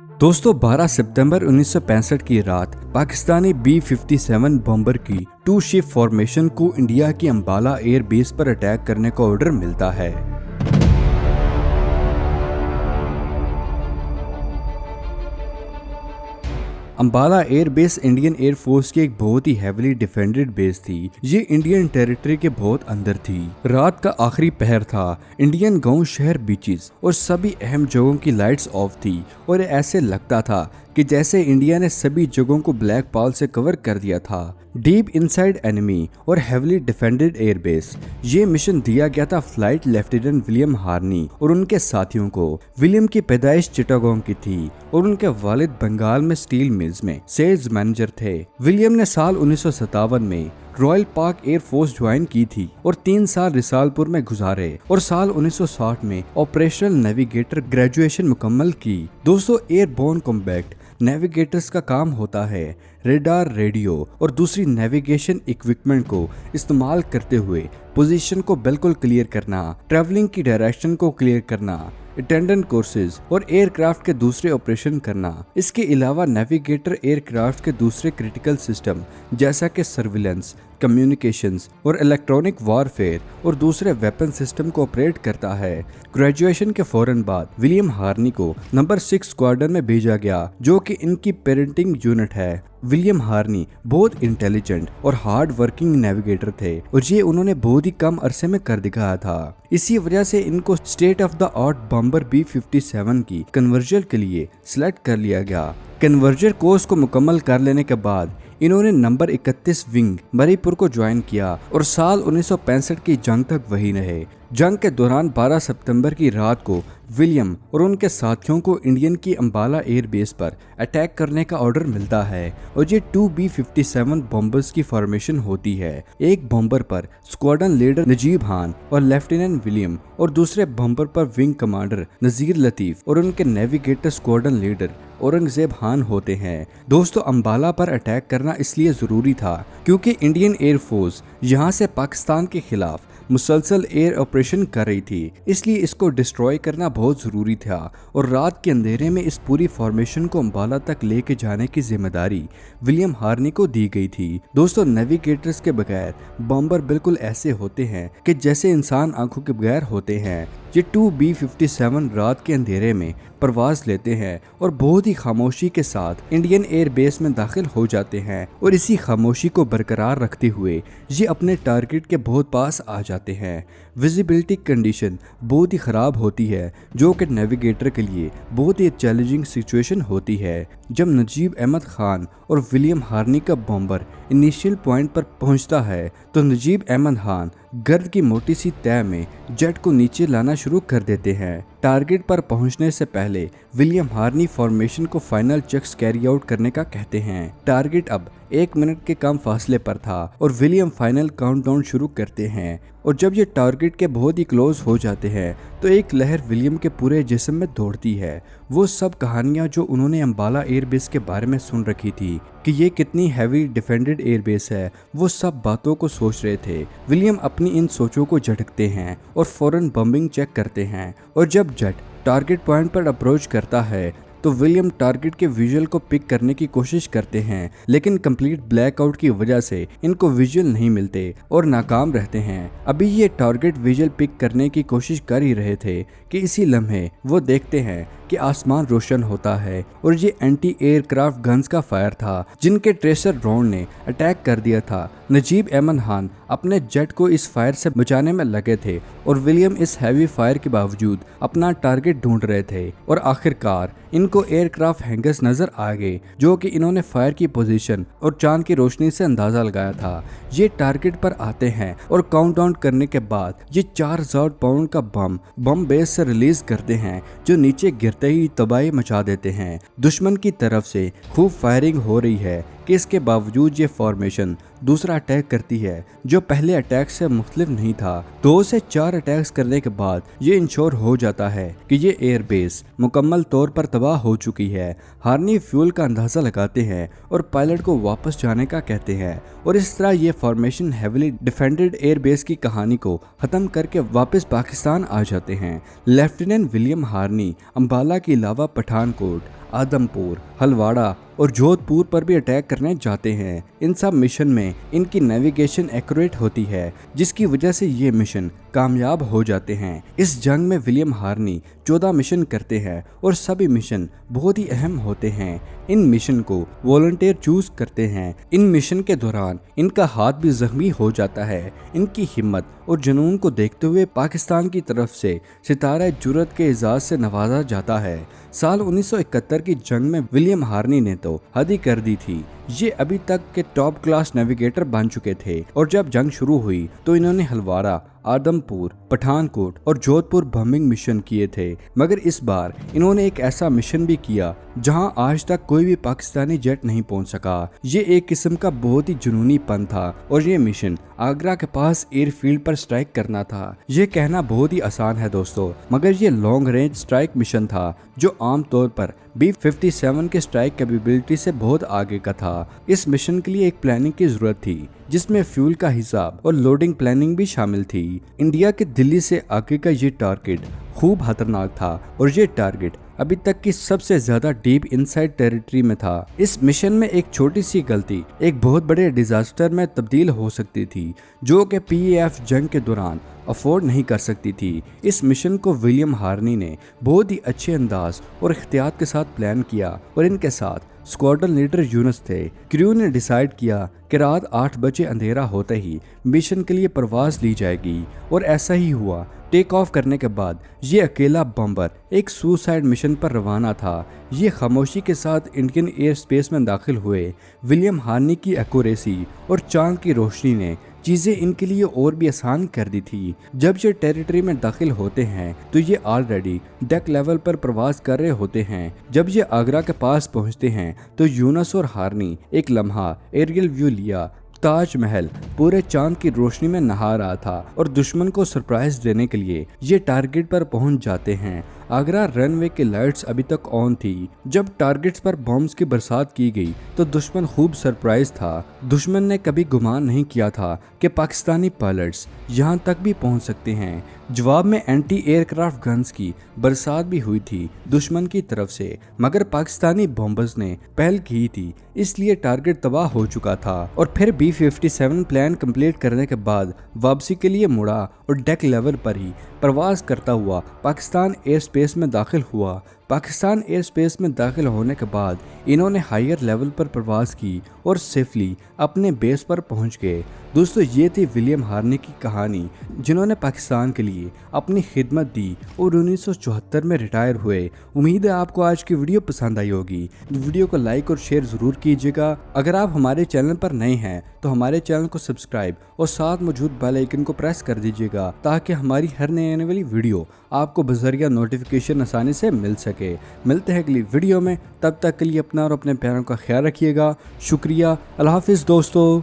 दोस्तों 12 सितंबर 1965 की रात पाकिस्तानी B-57 बॉम्बर की 2 शिप फॉर्मेशन को इंडिया की अंबाला एयर बेस पर अटैक करने का ऑर्डर मिलता है। Ambala air base Indian air force की एक बहुत ही हेवीली डिफेंडेड बेस थी। ये इंडियन टेरिटरी के बहुत अंदर थी। रात का आखिरी पहर था। इंडियन गांव, शहर, बीचेस और सभी अहम जगहों की लाइट्स ऑफ थी और ऐसे लगता था कि जैसे इंडिया ने सभी जगहों को ब्लैक पॉल से कवर कर दिया था। डीप इनसाइड एनिमी और हेवली डिफेंडेड एयरबेस, ये मिशन दिया गया था फ्लाइट लेफ्टिनेंट विलियम हार्नी और उनके साथियों को। विलियम की पैदाइश चिटागोंग की थी और उनके वालिद बंगाल में स्टील मिल्स में सेल्स मैनेजर थे। विलियम ने साल 1957 में royal park air force join की थी और 3 साल रिसालपुर में गुजारे और साल 1960 में ऑपरेशनल नेविगेटर ग्रेजुएशन मुकम्मल की। दोस्तों, एयरबोर्न कॉम्बैट नेविगेटर्स का काम होता है रेडार, रेडियो और दूसरी नेविगेशन इक्विपमेंट को इस्तेमाल करते हुए पोजीशन को बिल्कुल क्लियर करना, ट्रैवलिंग की डायरेक्शन को क्लियर करना, अटेंडेंट कोर्सेज और एयरक्राफ्ट के दूसरे ऑपरेशन करना। इसके अलावा नेविगेटर एयरक्राफ्ट के दूसरे क्रिटिकल सिस्टम जैसा कि सर्विलेंस, कम्युनिकेशंस और इलेक्ट्रॉनिक वॉरफेयर और दूसरे वेपन सिस्टम को ऑपरेट करता है। ग्रेजुएशन के फौरन बाद विलियम हार्नी को नंबर 6 स्क्वाड्रन में भेजा गया, जो कि इनकी पेरेंटिंग यूनिट है। विलियम हार्नी बहुत इंटेलिजेंट और हार्ड वर्किंग नेविगेटर थे और ये उन्होंने बहुत ही कम अरसे में कर दिखाया था। इसी वजह से इनको state of the art bomber B-57 की कन्वर्जन के लिए सिलेक्ट कर लिया गया। कन्वर्जन कोर्स को मुकम्मल कर लेने के बाद इन्होंने नंबर 31 विंग मरीपुर को ज्वाइन किया और साल 1965 की जंग तक वही रहे। जंग के दौरान 12 सितंबर की रात को विलियम और उनके साथियों को इंडियन की अंबाला एयर बेस पर अटैक करने का ऑर्डर मिलता है और ये 2 B-57 बॉम्बर्स की फॉर्मेशन होती है। एक बॉम्बर पर स्क्वाड्रन लीडर नजीब खान और लेफ्टिनेंट विलियम और दूसरे बॉम्बर पर विंग कमांडर नजीर लतीफ और उनके navigator squadron leader Aurangzeb Khan होते हैं। दोस्तों, अंबाला पर अटैक करना इसलिए जरूरी था क्योंकि इंडियन एयर फोर्स यहाँ से पाकिस्तान के खिलाफ मुसलसल एयर ऑपरेशन कर रही थी, इसलिए इसको डिस्ट्रॉय करना बहुत जरूरी था और रात के अंधेरे में इस पूरी फॉर्मेशन को अंबाला तक लेके जाने की जिम्मेदारी विलियम हार्नी को दी गई थी। दोस्तों, नेविगेटर्स के बगैर बॉम्बर बिल्कुल ऐसे होते हैं कि जैसे इंसान आंखों के बगैर होते हैं। ये 2 B-57 रात के अंधेरे में प्रवास लेते हैं और बहुत ही खामोशी के साथ इंडियन एयर बेस में दाखिल हो जाते हैं और इसी खामोशी को बरकरार रखते हुए ये अपने टारगेट के बहुत पास आ जाते हैं। विजिबिलिटी कंडीशन बहुत ही ख़राब होती है, जो कि नेविगेटर के लिए बहुत ही चैलेंजिंग सिचुएशन होती है। जब नजीब अहमद खान और विलियम हार्नी का बॉम्बर इनिशियल पॉइंट पर पहुंचता है तो नजीब अहमद खान गर्द की मोटी सी तह में जेट को नीचे लाना शुरू कर देते हैं। टारगेट पर पहुंचने से पहले विलियम हार्नी फॉर्मेशन को फाइनल चेक्स कैरी आउट करने का कहते हैं। टारगेट अब 1 मिनट के कम फासले पर था और विलियम फाइनल काउंटडाउन शुरू करते हैं और जब ये टारगेट के बहुत ही क्लोज हो जाते हैं तो एक लहर विलियम के पूरे जिस्म में दौड़ती है। वो सब कहानियां जो उन्होंने अंबाला एयरबेस के बारे में सुन रखी थी कि ये कितनी हैवी डिफेंडेड एयरबेस है, वो सब बातों को सोच रहे थे। विलियम अपनी इन सोचों को झटकते हैं और फौरन बम्बिंग चेक करते हैं और जब जेट टारगेट पॉइंट पर अप्रोच करता है तो विलियम टारगेट के विजुअल को पिक करने की कोशिश करते हैं, लेकिन कंप्लीट ब्लैकआउट की वजह से इनको विजुअल नहीं मिलते और नाकाम रहते हैं। अभी ये टारगेट विजुअल पिक करने की कोशिश कर ही रहे थे कि इसी लम्हे वो देखते हैं कि आसमान रोशन होता है और ये एंटी एयरक्राफ्ट गन्स का फायर था जिनके ट्रेसर राउंड ने अटैक कर दिया था। नजीब अहमद खान अपने जेट को इस फायर से बचाने में लगे थे और विलियम इस हैवी फायर के बावजूद अपना टारगेट ढूंढ रहे थे और आखिरकार इनको एयरक्राफ्ट हैंगर्स नजर आ गए, जो कि इन्होंने फायर की पोजीशन और चांद की रोशनी से अंदाजा लगाया था। ये टारगेट पर आते हैं और काउंटडाउन करने के बाद ये 4000 पाउंड का बम बेस से रिलीज करते हैं, जो नीचे गिरते ही तबाही मचा देते हैं। दुश्मन की तरफ से खूब फायरिंग हो रही है कि इसके बावजूद ये फॉर्मेशन दूसरा अटैक करती है, जो पहले अटैक से मुख्तलिफ नहीं था। 2 से 4 अटैक्स करने के बाद ये इंश्योर हो जाता है कि ये एयरबेस मुकम्मल तौर पर तबाह हो चुकी है। हार्नी फ्यूल का अंदाजा लगाते हैं और पायलट को वापस जाने का कहते हैं और इस तरह ये फॉर्मेशन हेविली डिफेंडेड एयरबेस की कहानी को खत्म करके वापस पाकिस्तान आ जाते हैं। लेफ्टिनेंट विलियम हार्नी अंबाला के अलावा पठानकोट, आदमपुर, हलवाड़ा और जोधपुर पर भी अटैक करने जाते हैं। इन सब मिशन में इनकी नेविगेशन एक्यूरेट होती है, जिसकी वजह से ये मिशन कामयाब हो जाते हैं। इस जंग में विलियम हार्नी 14 मिशन करते हैं और सभी मिशन बहुत ही अहम होते हैं। इन मिशन को वॉलंटियर चूज करते हैं। इन मिशन के दौरान इनका हाथ भी जख्मी हो जाता है। इनकी हिम्मत और जुनून को देखते हुए पाकिस्तान की तरफ से सितारा जुर्रत के एजाज से नवाजा जाता है। साल 1971 की जंग में विलियम हार्नी ने तो हद ही कर दी थी। ये अभी तक के टॉप क्लास नेविगेटर बन चुके थे और जब जंग शुरू हुई तो इन्होंने हलवाड़ा, आदमपुर, पठानकोट और जोधपुर बम्बिंग मिशन किए थे। मगर इस बार इन्होंने एक ऐसा मिशन भी किया जहां आज तक कोई भी पाकिस्तानी जेट नहीं पहुंच सका। ये एक किस्म का बहुत ही जुनूनी पन था और ये मिशन आगरा के पास एयरफील्ड पर स्ट्राइक करना था। ये कहना बहुत ही आसान है दोस्तों, मगर ये लॉन्ग रेंज स्ट्राइक मिशन था जो आमतौर पर B-57 के स्ट्राइक कैपेबिलिटी से बहुत आगे का था। इस मिशन के लिए एक प्लानिंग की जरूरत थी जिसमें फ्यूल का हिसाब और लोडिंग प्लानिंग भी शामिल थी। इंडिया के दिल्ली से आगे का ये टारगेट खूब खतरनाक था और ये टारगेट अभी तक की सबसे ज्यादा डीप इनसाइड टेरिटरी में था। इस मिशन में एक छोटी सी गलती एक बहुत बड़े डिजास्टर में तब्दील हो सकती थी, जो कि PAF जंग के दौरान अफोर्ड नहीं कर सकती थी। इस मिशन को विलियम हार्नी ने बहुत ही अच्छे अंदाज और इख्तियार के साथ प्लान किया और इनके साथ स्क्वाड्रन लीडर यूनुस थे। क्रू ने डिसाइड किया कि रात 8 बजे अंधेरा होते ही मिशन के लिए परवाज ली जाएगी और ऐसा ही हुआ। टेक ऑफ करने के बाद ये अकेला बम्बर एक सुसाइड मिशन पर रवाना था। ये खामोशी के साथ इंडियन एयर स्पेस में दाखिल हुए। विलियम हार्नी की एक्यूरेसी और चांद की रोशनी ने चीजें इनके लिए और भी आसान कर दी थी। जब ये टेरिटरी में दाखिल होते हैं तो ये ऑलरेडी डेक लेवल पर प्रवास कर रहे होते हैं। जब ये आगरा के पास पहुंचते हैं तो यूनुस और हार्नी एक लम्हा एरियल व्यू लिया। ताजमहल पूरे चांद की रोशनी में नहा रहा था और दुश्मन को सरप्राइज देने के लिए ये टारगेट पर पहुंच जाते हैं। आगरा रनवे की लाइट्स अभी तक ऑन थी। जब टारगेट्स पर बॉम्ब्स की बरसात की गई तो दुश्मन खूब सरप्राइज था। दुश्मन ने कभी गुमान नहीं किया था कि पाकिस्तानी पायलट्स यहां तक भी पहुंच सकते हैं। जवाब में एंटी एयरक्राफ्ट गन्स की बरसात भी हुई थी दुश्मन की तरफ से, मगर पाकिस्तानी बॉम्बर्स ने पहल की थी, इसलिए टारगेट तबाह हो चुका था। और फिर B-57 प्लान कंप्लीट करने के बाद वापसी के लिए मुड़ा और डेक लेवल पर ही प्रवास करता हुआ पाकिस्तान एयर स्पेस में दाखिल हुआ। पाकिस्तान एयर स्पेस में दाखिल होने के बाद इन्होंने हायर लेवल पर प्रवास की और सेफली अपने बेस पर पहुंच गए। दोस्तों, ये थी विलियम हार्नी की कहानी, जिन्होंने पाकिस्तान के लिए अपनी खिदमत दी और 1974 में रिटायर हुए। उम्मीद है आपको आज की वीडियो पसंद आई होगी। वीडियो को लाइक और शेयर ज़रूर कीजिएगा। अगर आप हमारे चैनल पर नए हैं तो हमारे चैनल को सब्सक्राइब और साथ मौजूद बेल आइकन को प्रेस कर दीजिएगा, ताकि हमारी हर नई आने वाली वीडियो आपको बज़रिया नोटिफिकेशन आसानी से मिल सके। मिलते हैं अगली वीडियो में, तब तक के लिए अपना और अपने प्यारों का ख्याल रखिएगा। शुक्रिया, अल्लाह हाफिज़ दोस्तों।